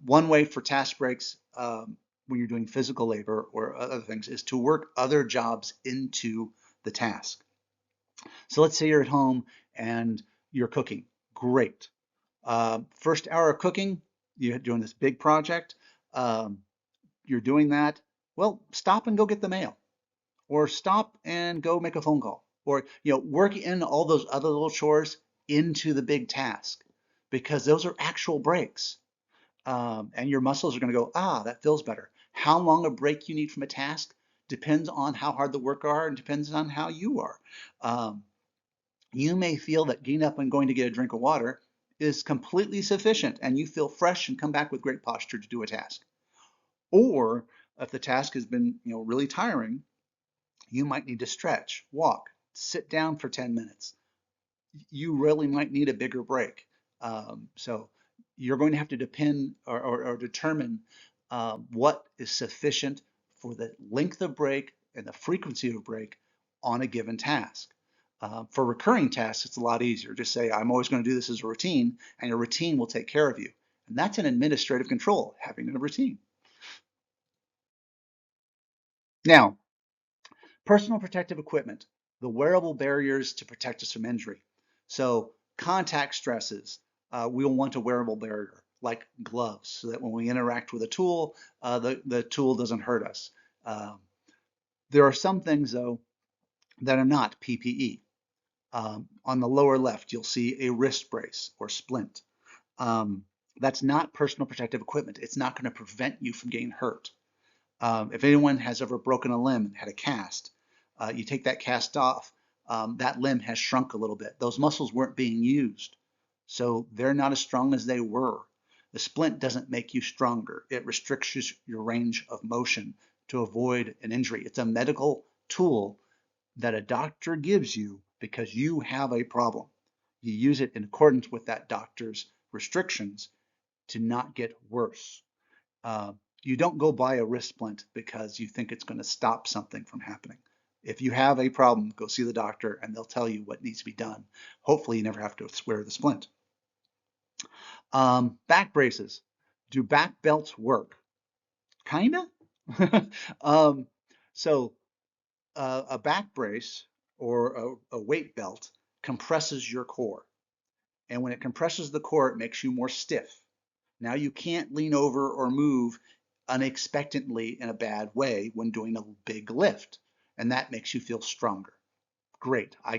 One way for task breaks when you're doing physical labor or other things is to work other jobs into the task. So let's say you're at home and you're cooking. Great. First hour of cooking, you're doing this big project. Um, you're doing that. Well, stop and go get the mail, or stop and go make a phone call, or work in all those other little chores into the big task, because those are actual breaks. And your muscles are going to go, that feels better. How long a break you need from a task depends on how hard the work are and depends on how you are. Um, you may feel that getting up and going to get a drink of water is completely sufficient and you feel fresh and come back with great posture to do a task. Or if the task has been, really tiring, you might need to stretch, walk, sit down for 10 minutes. You really might need a bigger break. So you're going to have to depend or determine what is sufficient for the length of break and the frequency of break on a given task. For recurring tasks, it's a lot easier. Just say, I'm always going to do this as a routine, and your routine will take care of you. And that's an administrative control, having a routine. Now, personal protective equipment, the wearable barriers to protect us from injury. So contact stresses, we'll want a wearable barrier like gloves so that when we interact with a tool, the tool doesn't hurt us. There are some things though that are not PPE. On the lower left, you'll see a wrist brace or splint. Um, that's not personal protective equipment. It's not going to prevent you from getting hurt. If anyone has ever broken a limb and had a cast, you take that cast off, that limb has shrunk a little bit. Those muscles weren't being used, so they're not as strong as they were. The splint doesn't make you stronger. It restricts your range of motion to avoid an injury. It's a medical tool that a doctor gives you because you have a problem. You use it in accordance with that doctor's restrictions to not get worse. Uh, you don't go buy a wrist splint because you think it's going to stop something from happening. If you have a problem, go see the doctor and they'll tell you what needs to be done. Hopefully, you never have to wear the splint. Back braces. Do back belts work? Kinda. um, so, a back brace or a weight belt compresses your core. And when it compresses the core, it makes you more stiff. Now you can't lean over or move unexpectedly in a bad way when doing a big lift, and that makes you feel stronger. Great. I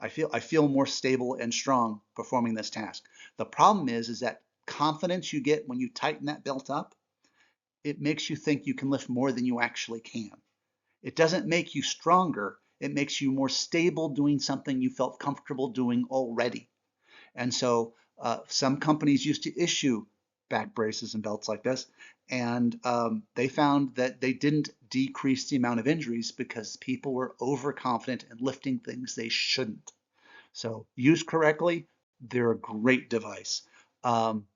feel more stable and strong performing this task. The problem is that confidence you get when you tighten that belt up, it makes you think you can lift more than you actually can. It doesn't make you stronger, It makes you more stable doing something you felt comfortable doing already. And so some companies used to issue back braces and belts like this, and they found that they didn't decrease the amount of injuries because people were overconfident and lifting things they shouldn't. So used correctly, they're a great device. Um,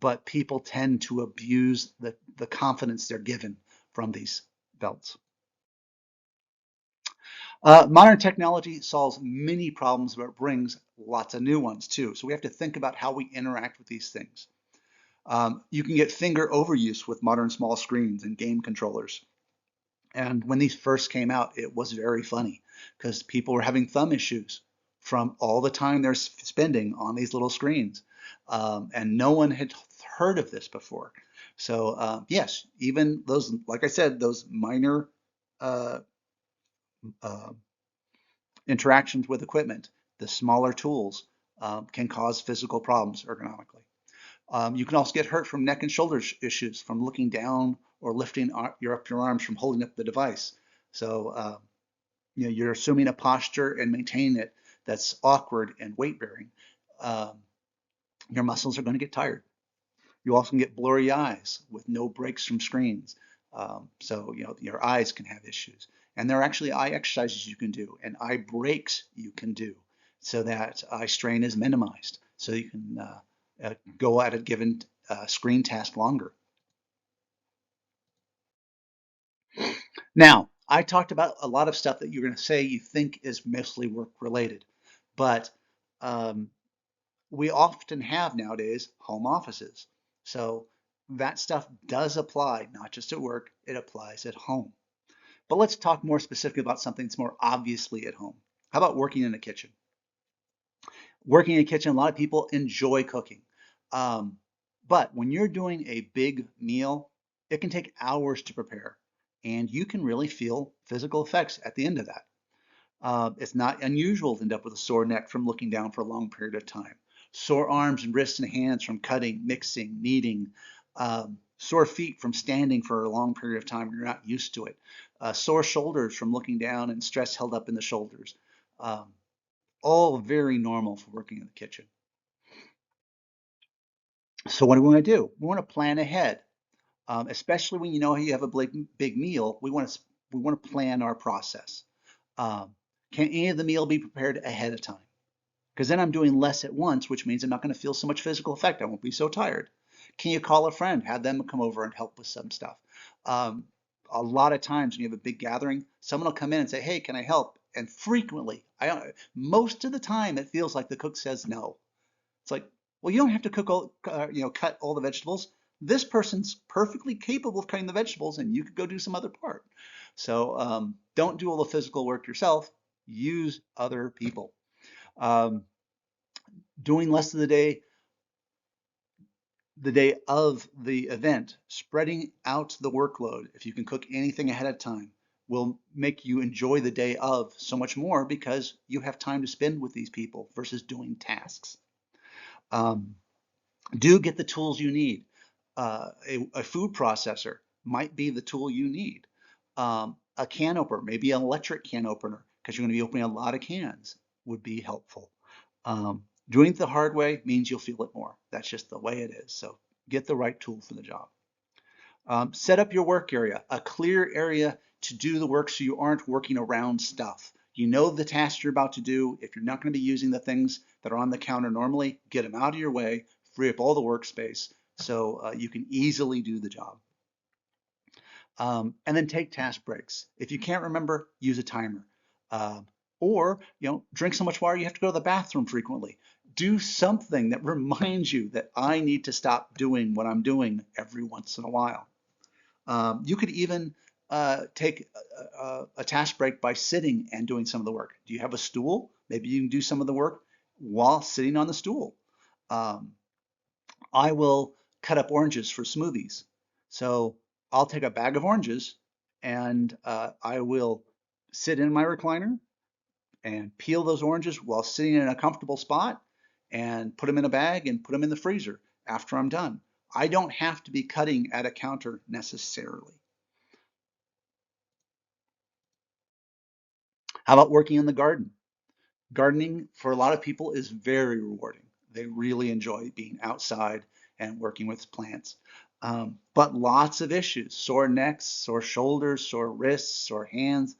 but people tend to abuse the confidence they're given from these belts. Modern technology solves many problems, but it brings lots of new ones too. So we have to think about how we interact with these things. You can get finger overuse with modern small screens and game controllers. And when these first came out, it was very funny because people were having thumb issues from all the time they're spending on these little screens. And no one had heard of this before. So yes, even those, like I said, those minor uh, uh, interactions with equipment, the smaller tools can cause physical problems ergonomically. You can also get hurt from neck and shoulder issues from looking down or lifting your arms from holding up the device. So you're assuming a posture and maintaining it that's awkward and weight bearing. Um, your muscles are going to get tired. You also can get blurry eyes with no breaks from screens. So your eyes can have issues. And there are actually eye exercises you can do and eye breaks you can do so that eye strain is minimized. So you can go at a given screen task longer. Now, I talked about a lot of stuff that you're going to say you think is mostly work related, but um, we often have nowadays home offices. So that stuff does apply, not just at work, it applies at home. But let's talk more specifically about something that's more obviously at home. How about working in a kitchen? Working in a kitchen, a lot of people enjoy cooking. Um, but when you're doing a big meal, it can take hours to prepare, and you can really feel physical effects at the end of that. It's not unusual to end up with a sore neck from looking down for a long period of time. Sore arms and wrists and hands from cutting, mixing, kneading. Sore feet from standing for a long period of time when you're not used to it. Sore shoulders from looking down and stress held up in the shoulders. Um, all very normal for working in the kitchen. So what do we want to do? We want to plan ahead, especially when you know you have a big meal. We want to plan our process. Um, can any of the meal be prepared ahead of time? Because then I'm doing less at once, which means I'm not going to feel so much physical effect. I won't be so tired. Can you call a friend, have them come over and help with some stuff? Um, a lot of times when you have a big gathering, someone will come in and say, "Hey, can I help?" And frequently, most of the time, it feels like the cook says no. It's like, well, you don't have to cook cut all the vegetables. This person's perfectly capable of cutting the vegetables, and you could go do some other part. So don't do all the physical work yourself. Use other people. Um, doing less of the day of the event, spreading out the workload. If you can cook anything ahead of time, will make you enjoy the day of so much more because you have time to spend with these people versus doing tasks. Um, do get the tools you need. A food processor might be the tool you need. A can opener, maybe an electric can opener, because you're going to be opening a lot of cans, would be helpful. Doing it the hard way means you'll feel it more. That's just the way it is. So get the right tool for the job. Set up your work area, a clear area to do the work so you aren't working around stuff. You know the tasks you're about to do. If you're not going to be using the things that are on the counter normally, get them out of your way, free up all the workspace so you can easily do the job. And then take task breaks. If you can't remember, use a timer. Or drink so much water you have to go to the bathroom frequently. Do something that reminds you that I need to stop doing what I'm doing every once in a while. You could even take a task break by sitting and doing some of the work. Do you have a stool? Maybe you can do some of the work while sitting on the stool. Um, I will cut up oranges for smoothies. So I'll take a bag of oranges and I will sit in my recliner and peel those oranges while sitting in a comfortable spot and put them in a bag and put them in the freezer after I'm done. I don't have to be cutting at a counter necessarily. How about working in the garden? Gardening for a lot of people is very rewarding. They really enjoy being outside and working with plants. But lots of issues, sore necks, sore shoulders, sore wrists, sore hands,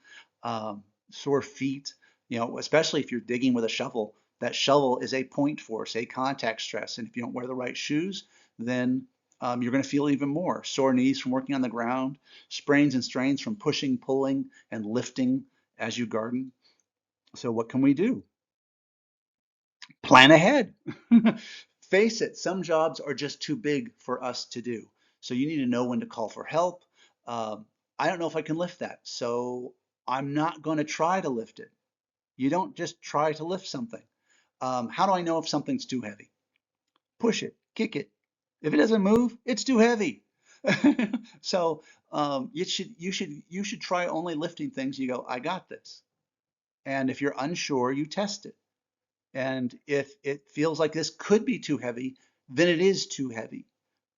sore feet, especially if you're digging with a shovel. That shovel is a point force, a contact stress. And if you don't wear the right shoes, then you're going to feel even more. Sore knees from working on the ground, sprains and strains from pushing, pulling, and lifting as you garden. So what can we do? Plan ahead. Face it, some jobs are just too big for us to do. So you need to know when to call for help. I don't know if I can lift that, so I'm not going to try to lift it. You don't just try to lift something. How do I know if something's too heavy? Push it, kick it. If it doesn't move, it's too heavy. So you should try only lifting things you go, I got this. And if you're unsure, you test it. And if it feels like this could be too heavy, then it is too heavy.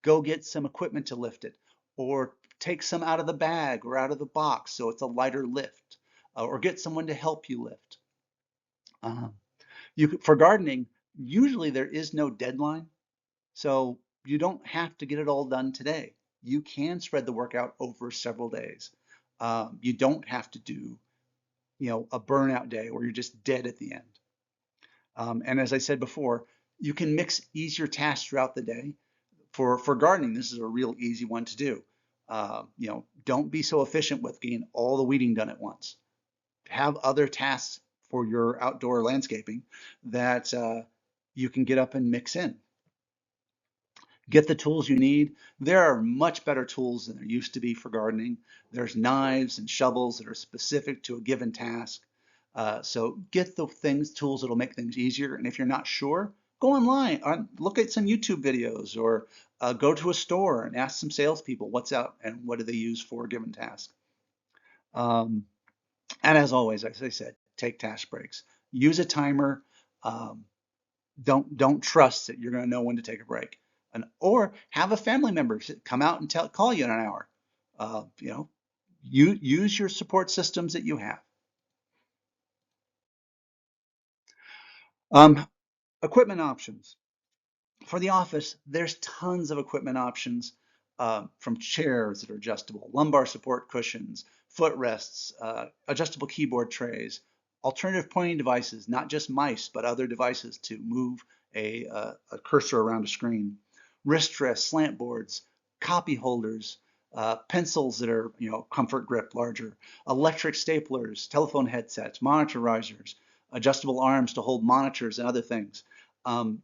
Go get some equipment to lift it, or take some out of the bag or out of the box so it's a lighter lift, or get someone to help you lift. Uh, for gardening, usually there is no deadline, so you don't have to get it all done today. You can spread the work out over several days. You don't have to do, a burnout day where you're just dead at the end. And as I said before, you can mix easier tasks throughout the day. For gardening, this is a real easy one to do. Don't be so efficient with getting all the weeding done at once. Have other tasks for your outdoor landscaping that you can get up and mix in. Get the tools you need. There are much better tools than there used to be for gardening. There's knives and shovels that are specific to a given task. So get the tools that'll make things easier. And if you're not sure, go online, look at some YouTube videos, or go to a store and ask some salespeople what's out and what do they use for a given task. Um, and as always, as I said, take task breaks. Use a timer. Um, don't trust that you're going to know when to take a break, or have a family member come out and call you in an hour. You use your support systems that you have. Um, Equipment options. For the office, there's tons of equipment options, from chairs that are adjustable, lumbar support cushions, footrests, adjustable keyboard trays, alternative pointing devices, not just mice, but other devices to move a cursor around a screen, wrist rests, slant boards, copy holders, pencils that are, comfort grip larger, electric staplers, telephone headsets, monitor risers, adjustable arms to hold monitors and other things.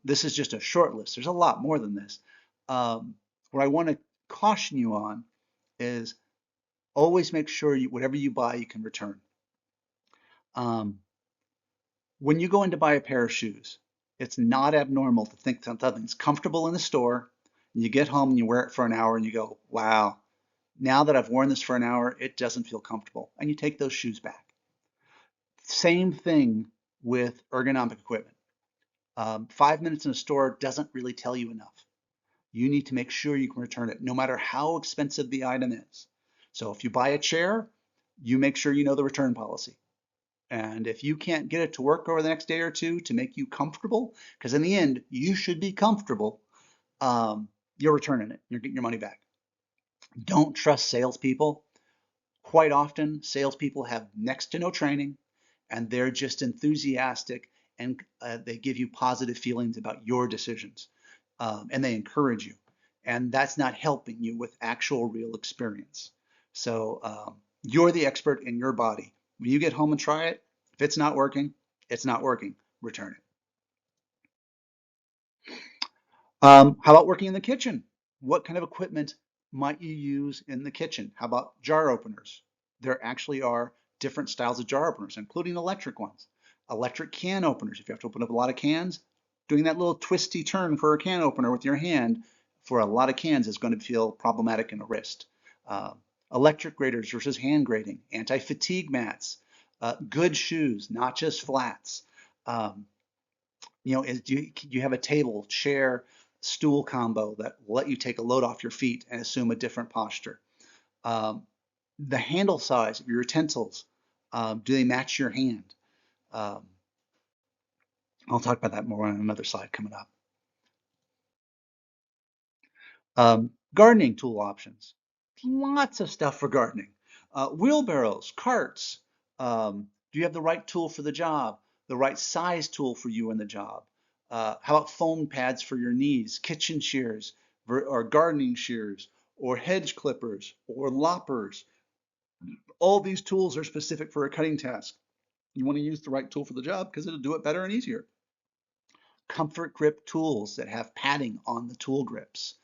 This is just a short list. There's a lot more than this. What I want to caution you on is always make sure whatever you buy, you can return. Um, when you go in to buy a pair of shoes, it's not abnormal to think something's comfortable in the store, and you get home and you wear it for an hour and you go, wow, now that I've worn this for an hour, it doesn't feel comfortable. And you take those shoes back. Same thing with ergonomic equipment. 5 minutes in a store doesn't really tell you enough. You need to make sure you can return it, no matter how expensive the item is. So if you buy a chair, you make sure you know the return policy. And if you can't get it to work over the next day or two to make you comfortable, because in the end, you should be comfortable, you're returning it. You're getting your money back. Don't trust salespeople. Quite often, salespeople have next to no training, and they're just enthusiastic, and they give you positive feelings about your decisions, and they encourage you. And that's not helping you with actual real experience. So you're the expert in your body. When you get home and try it, if it's not working, it's not working. Return it. How about working in the kitchen? What kind of equipment might you use in the kitchen? How about jar openers? There actually are different styles of jar openers, including electric ones. Electric can openers, if you have to open up a lot of cans, doing that little twisty turn for a can opener with your hand for a lot of cans is going to feel problematic in the wrist. Uh, Electric graters versus hand grating, anti-fatigue mats, good shoes, not just flats. Um, do you have a table, chair, stool combo that will let you take a load off your feet and assume a different posture? Um, the handle size of your utensils. Do they match your hand? Um, I'll talk about that more on another slide coming up. Gardening tool options. Lots of stuff for gardening. Wheelbarrows, carts. Do you have the right tool for the job? The right size tool for you and the job? How about foam pads for your knees, kitchen shears, or gardening shears, or hedge clippers, or loppers? All these tools are specific for a cutting task. You want to use the right tool for the job because it'll do it better and easier. Comfort grip tools that have padding on the tool grips,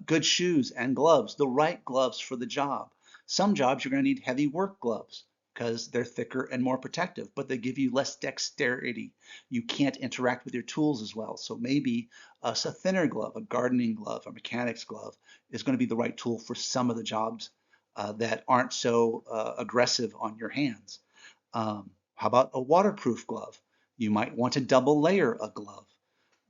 good shoes and gloves, the right gloves for the job. Some jobs you're going to need heavy work gloves because they're thicker and more protective, but they give you less dexterity. You can't interact with your tools as well. So maybe a thinner glove, a gardening glove, a mechanic's glove is going to be the right tool for some of the jobs that aren't so aggressive on your hands. How about a waterproof glove? You might want to double layer a glove.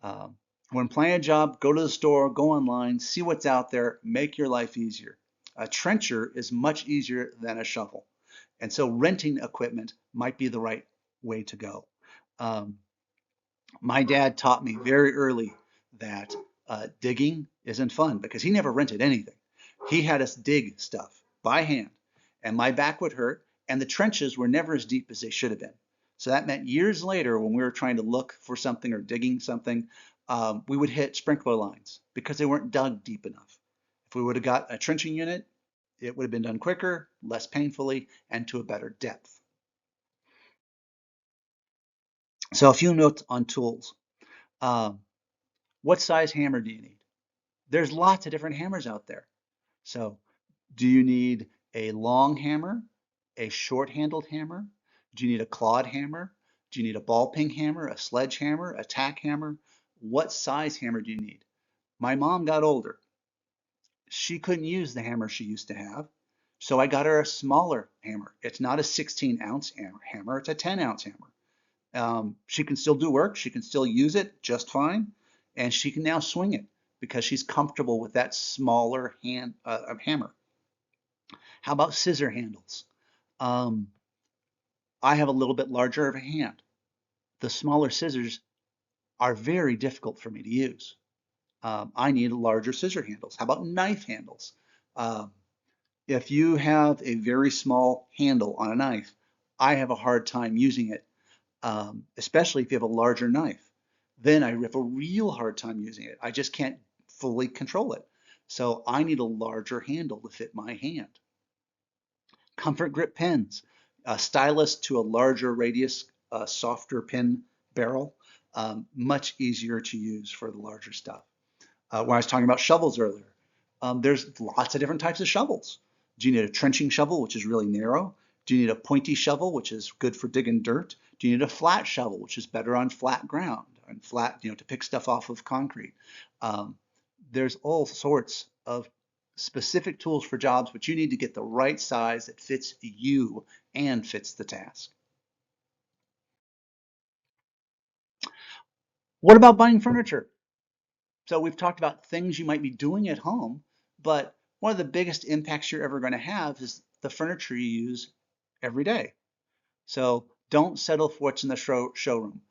Um, when planning a job, go to the store, go online, see what's out there, make your life easier. A trencher is much easier than a shovel. And so renting equipment might be the right way to go. Um, my dad taught me very early that digging isn't fun because he never rented anything. He had us dig stuff by hand, and my back would hurt, and the trenches were never as deep as they should have been. So that meant years later, when we were trying to look for something or digging something, we would hit sprinkler lines because they weren't dug deep enough. If we would have got a trenching unit, it would have been done quicker, less painfully, and to a better depth. So a few notes on tools. Um, what size hammer do you need? There's lots of different hammers out there. So do you need a long hammer, a short-handled hammer? Do you need a clawed hammer? Do you need a ball peen hammer, a sledgehammer, a tack hammer? What size hammer do you need? My mom got older. She couldn't use the hammer she used to have. So I got her a smaller hammer. It's not a 16-ounce hammer, it's a 10-ounce hammer. She can still do work. She can still use it just fine, and she can now swing it because she's comfortable with that smaller hammer. How about scissor handles? Um, I have a little bit larger of a hand. The smaller scissors are very difficult for me to use. I need larger scissor handles. How about knife handles? Um, if you have a very small handle on a knife, I have a hard time using it, especially if you have a larger knife. Then I have a real hard time using it. I just can't fully control it. So I need a larger handle to fit my hand. Comfort grip pens, a stylus to a larger radius, softer pin barrel, much easier to use for the larger stuff. When I was talking about shovels earlier, there's lots of different types of shovels. Do you need a trenching shovel, which is really narrow? Do you need a pointy shovel, which is good for digging dirt? Do you need a flat shovel, which is better on flat ground and flat, to pick stuff off of concrete? Um, there's all sorts of specific tools for jobs, but you need to get the right size that fits you and fits the task. What about buying furniture? So we've talked about things you might be doing at home, but one of the biggest impacts you're ever going to have is the furniture you use every day. So don't settle for what's in the showroom.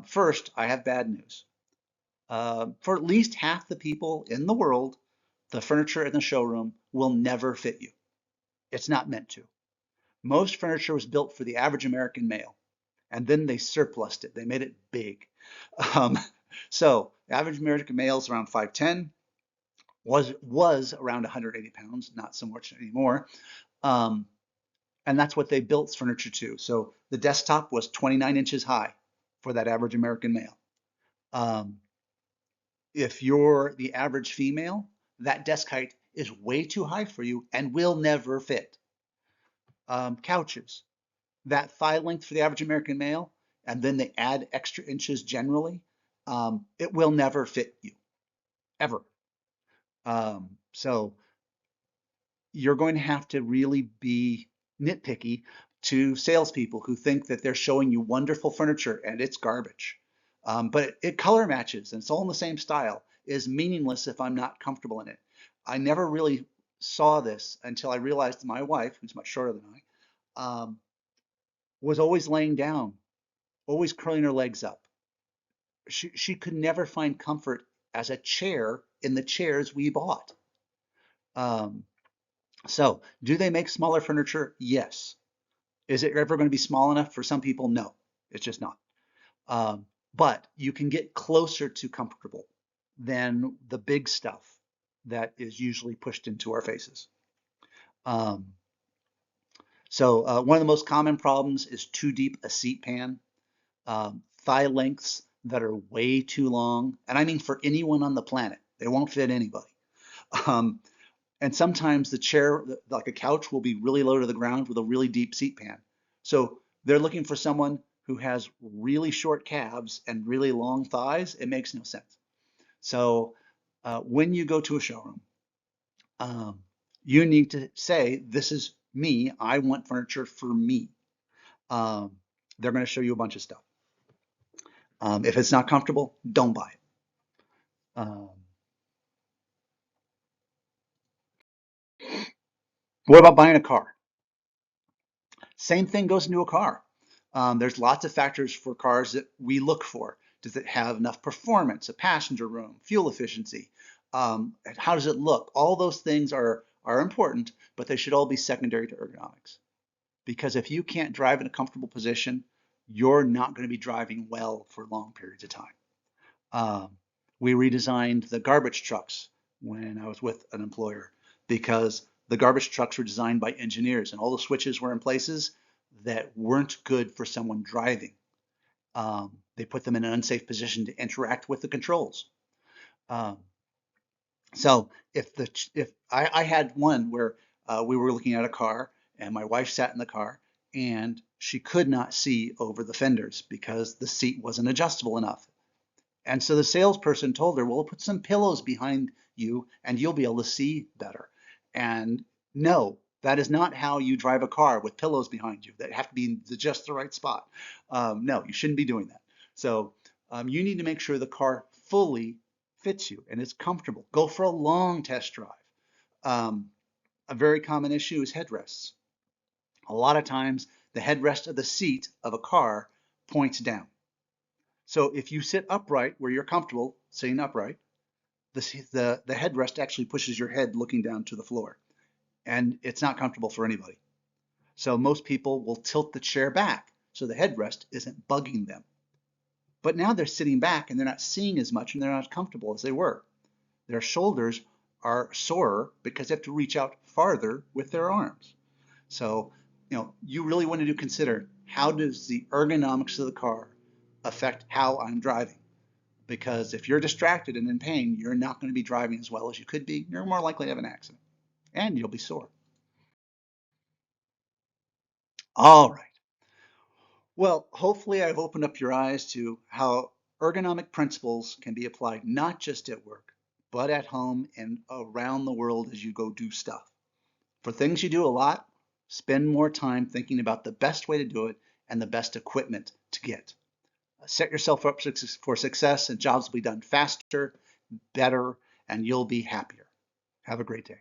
First, I have bad news. For at least half the people in the world, the furniture in the showroom will never fit you. It's not meant to. Most furniture was built for the average American male, and then they surplused it. They made it big. Um, so average American male is around 5'10", was around 180 pounds, not so much anymore. Um, and that's what they built furniture to. So the desktop was 29 inches high for that average American male. Um, if you're the average female, that desk height is way too high for you and will never fit. Couches, that thigh length for the average American male, and then they add extra inches generally, it will never fit you, ever. So you're going to have to really be nitpicky to salespeople who think that they're showing you wonderful furniture and it's garbage. But it color matches and it's all in the same style is meaningless if I'm not comfortable in it. I never really saw this until I realized my wife, who's much shorter than I, was always laying down, always curling her legs up. She could never find comfort as a chair in the chairs we bought. Um, so, do they make smaller furniture? Yes. Is it ever going to be small enough for some people? No, it's just not. Um, but you can get closer to comfortable than the big stuff that is usually pushed into our faces. Um, one of the most common problems is too deep a seat pan, thigh lengths that are way too long. And I mean for anyone on the planet, they won't fit anybody. Um, and sometimes the chair, like a couch, will be really low to the ground with a really deep seat pan. So they're looking for someone who has really short calves and really long thighs. It makes no sense. So when you go to a showroom, um, you need to say, this is me. I want furniture for me. Um, they're going to show you a bunch of stuff. If it's not comfortable, don't buy it. Um, what about buying a car? Same thing goes into a car. There's lots of factors for cars that we look for. Does it have enough performance, a passenger room, fuel efficiency? How does it look? All those things are important, but they should all be secondary to ergonomics. Because if you can't drive in a comfortable position, you're not going to be driving well for long periods of time. Um, we redesigned the garbage trucks when I was with an employer because the garbage trucks were designed by engineers and all the switches were in places that weren't good for someone driving. They put them in an unsafe position to interact with the controls. Um, so if I had one where we were looking at a car and my wife sat in the car and she could not see over the fenders because the seat wasn't adjustable enough. And so the salesperson told her, well, put some pillows behind you and you'll be able to see better. And no, that is not how you drive a car with pillows behind you that have to be in just the right spot. No, you shouldn't be doing that. So you need to make sure the car fully fits you and it's comfortable. Go for a long test drive. Um, a very common issue is headrests. A lot of times the headrest of the seat of a car points down. So if you sit upright where you're comfortable sitting upright, the headrest actually pushes your head looking down to the floor, and it's not comfortable for anybody. So most people will tilt the chair back so the headrest isn't bugging them. But now they're sitting back and they're not seeing as much and they're not as comfortable as they were. Their shoulders are sorer because they have to reach out farther with their arms. So, you really want to consider, how does the ergonomics of the car affect how I'm driving? Because if you're distracted and in pain, you're not going to be driving as well as you could be. You're more likely to have an accident and you'll be sore. All right. Well, hopefully I've opened up your eyes to how ergonomic principles can be applied not just at work, but at home and around the world as you go do stuff. For things you do a lot, spend more time thinking about the best way to do it and the best equipment to get. Set yourself up for success and jobs will be done faster, better, and you'll be happier. Have a great day.